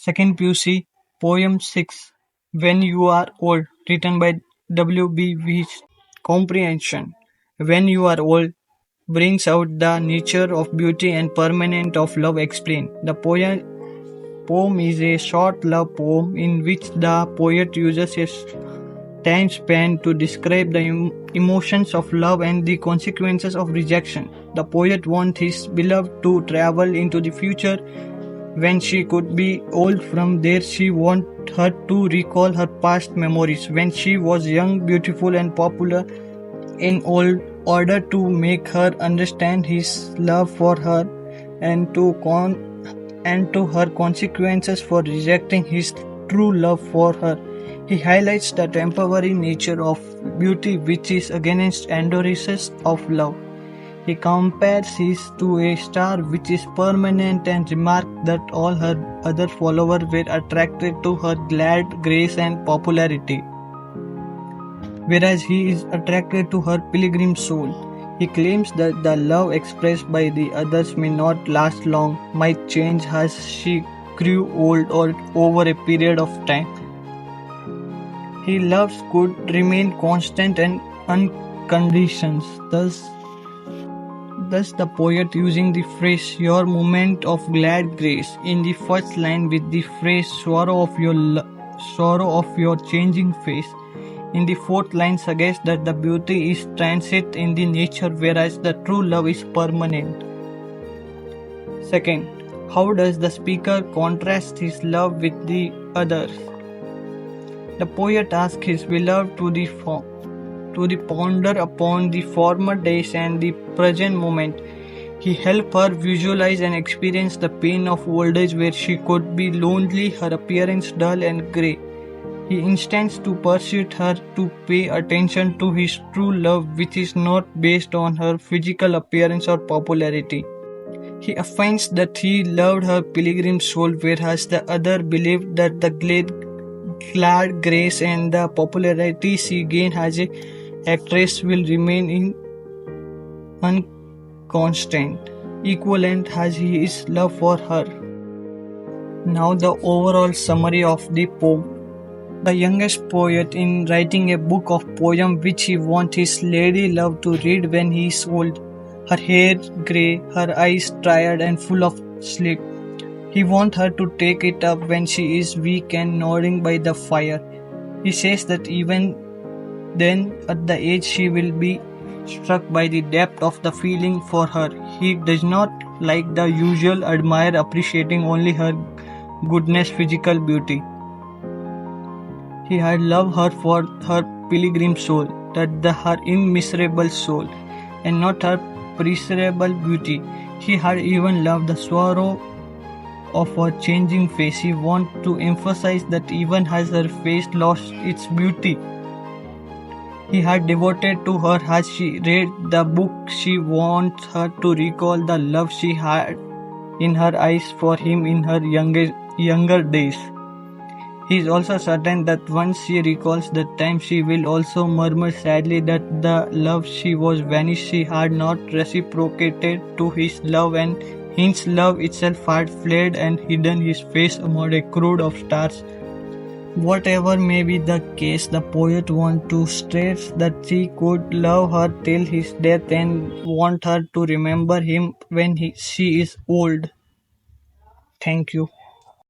Second PUC, Poem 6, When You Are Old, written by W.B. Comprehension. When you are old brings out the nature of beauty and permanence of love explained. The poem is a short love poem in which the poet uses his time span to describe the emotions of love and the consequences of rejection. The poet wants his beloved to travel into the future when she could be old. From there, she wants her to recall her past memories when she was young, beautiful, and popular in order to make her understand his love for her and to her consequences for rejecting his true love for her. He highlights the temporary nature of beauty which is against endurance of love. He compares his to a star which is permanent and remarks that all her other followers were attracted to her glad grace and popularity, whereas he is attracted to her pilgrim soul. He claims that the love expressed by the others may not last long, might change as she grew old or over a period of time. His love could remain constant and unconditioned. Thus the poet using the phrase "your moment of glad grace" in the first line with the phrase sorrow of your changing face in the fourth line suggests that the beauty is transit in the nature whereas the true love is permanent. Second, how does the speaker contrast his love with the others? The poet asks his beloved to ponder upon the former days and the present moment. He helps her visualize and experience the pain of old age where she could be lonely, her appearance dull and grey. He instants to persuade her to pay attention to his true love which is not based on her physical appearance or popularity. He affirms that he loved her pilgrim soul whereas the other believed that the glad grace and the popularity she gained as a actress will remain in unconstant, equivalent as his love for her. Now the overall summary of the poem. The youngest poet in writing a book of poems which he wants his lady love to read when he is old, her hair grey, her eyes tired and full of sleep. He wants her to take it up when she is weak and nodding by the fire. He says that even then, at the age she will be struck by the depth of the feeling for her. He does not, like the usual, admire appreciating only her goodness, physical beauty. He had loved her for her pilgrim soul, her immiserable soul, and not her perishable beauty. He had even loved the sorrow of her changing face. He wanted to emphasize that even as her face lost its beauty, he had devoted to her as she read the book. She wants her to recall the love she had in her eyes for him in her younger days. He is also certain that once she recalls that time, she will also murmur sadly that the love she was vanished, she had not reciprocated to his love, and his love itself had fled and hidden his face among a crowd of stars. Whatever may be the case, the poet wants to stress that he could love her till his death and want her to remember him when she is old. Thank you.